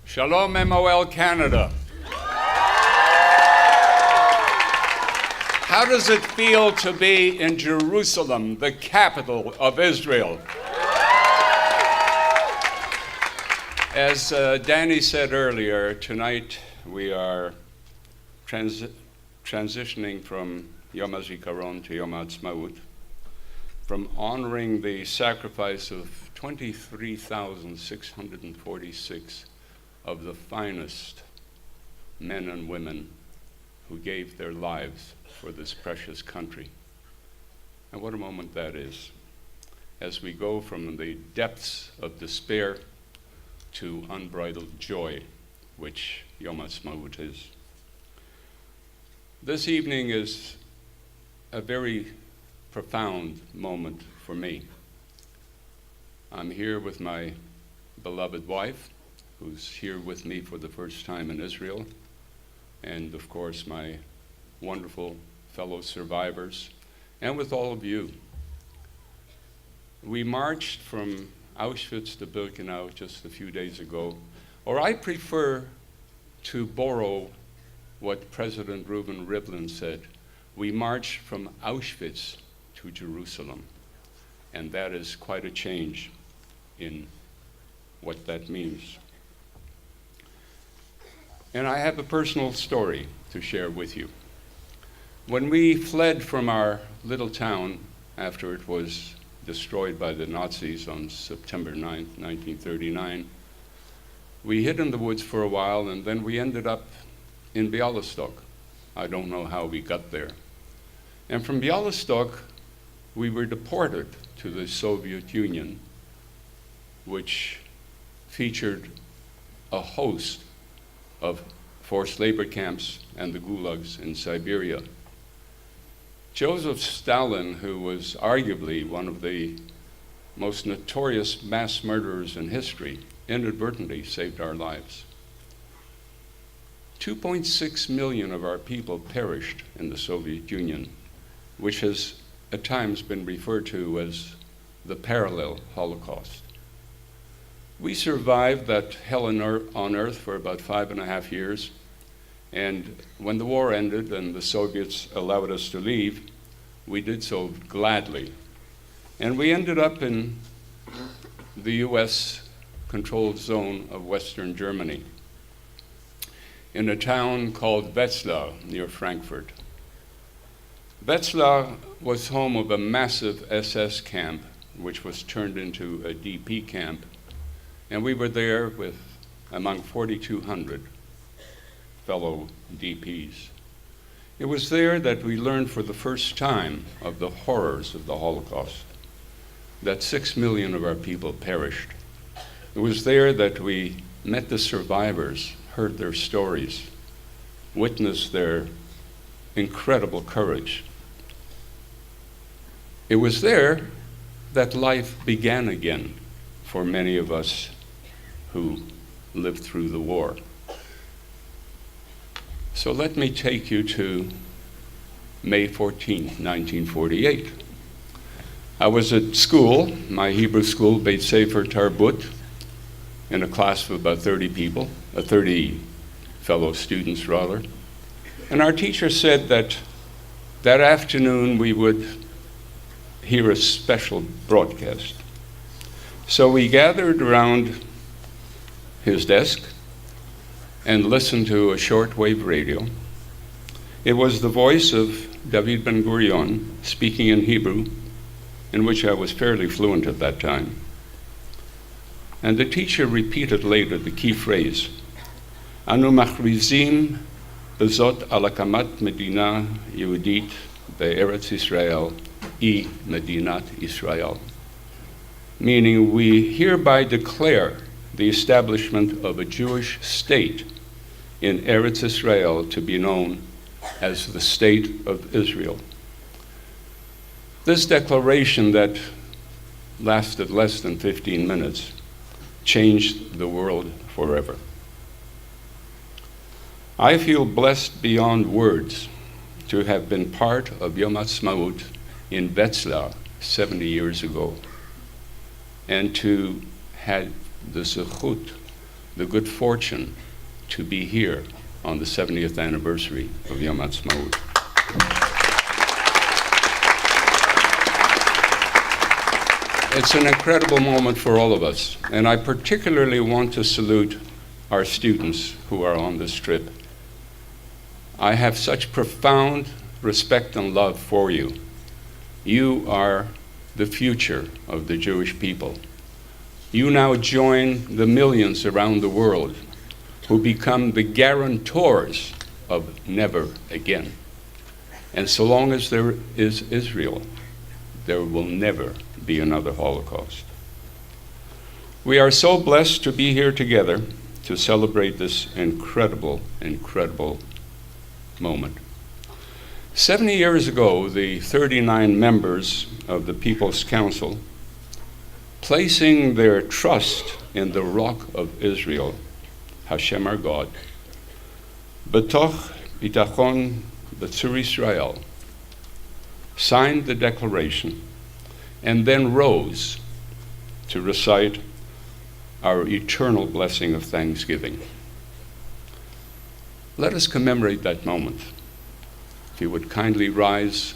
Shalom MOL Canada. How does it feel to be in Jerusalem, the capital of Israel? As Danny said earlier, tonight we are transitioning from Yom HaZikaron to Yom HaAtzmaut, from honoring the sacrifice of 23,646 of the finest men and women who gave their lives for this precious country. And what a moment that is, as we go from the depths of despair to unbridled joy, which Yom HaAtzmaut is. This evening is a very profound moment for me. I'm here with my beloved wife, who's here with me for the first time in Israel, and of course my wonderful fellow survivors, and with all of you. We marched from Auschwitz to Birkenau just a few days ago, or I prefer to borrow what President Reuven Rivlin said. We marched from Auschwitz to Jerusalem, and that is quite a change in what that means. And I have a personal story to share with you. When we fled from our little town after it was destroyed by the Nazis on September 9th, 1939, we hid in the woods for a while, and then we ended up in Bialystok. I don't know how we got there. And from Bialystok, we were deported to the Soviet Union, which featured a host of forced labor camps and the gulags in Siberia. Joseph Stalin, who was arguably one of the most notorious mass murderers in history, inadvertently saved our lives. 2.6 million of our people perished in the Soviet Union, which has at times been referred to as the parallel Holocaust. We survived that hell on earth for about 5.5 years, and when the war ended and the Soviets allowed us to leave, we did so gladly. And we ended up in the US-controlled zone of Western Germany, in a town called Wetzlar near Frankfurt. Wetzlar was home of a massive SS camp, which was turned into a DP camp. And we were there with among 4,200 fellow DPs. It was there that we learned for the first time of the horrors of the Holocaust, that 6 million of our people perished. It was there that we met the survivors, heard their stories, witnessed their incredible courage. It was there that life began again for many of us who lived through the war. So let me take you to May 14, 1948. I was at school, my Hebrew school, Beit Sefer Tarbut, in a class of about 30 people, 30 fellow students rather. And our teacher said that that afternoon we would hear a special broadcast. So we gathered around his desk and listened to a shortwave radio. It was the voice of David Ben-Gurion speaking in Hebrew, in which I was fairly fluent at that time. And the teacher repeated later the key phrase, Anu machrizim bezot al akamat medina Yehudit be'eretz Yisrael I Medinat Israel, meaning we hereby declare the establishment of a Jewish state in Eretz Israel to be known as the State of Israel. This declaration that lasted less than 15 minutes changed the world forever. I feel blessed beyond words to have been part of Yom HaAtzmaut in Wetzlar 70 years ago, and to have the zechut, the good fortune to be here on the 70th anniversary of Yom Ha'atzmaut. It's an incredible moment for all of us, and I particularly want to salute our students who are on this trip. I have such profound respect and love for you. You are the future of the Jewish people. You now join the millions around the world who become the guarantors of never again. And so long as there is Israel, there will never be another Holocaust. We are so blessed to be here together to celebrate this incredible, incredible moment. 70 years ago, the 39 members of the People's Council, placing their trust in the Rock of Israel, Hashem our God, B'toch Bitachon B'tzur Yisrael, signed the declaration and then rose to recite our eternal blessing of thanksgiving. Let us commemorate that moment. If you would kindly rise,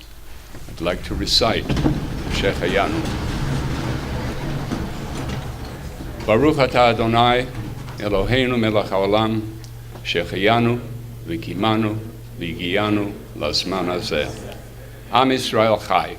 I'd like to recite Shehecheyanu. Baruch atah Adonai, Eloheinu melech haolam, Shehecheyanu v'kimanu v'higiyanu lazman hazeh. Am Yisrael chai.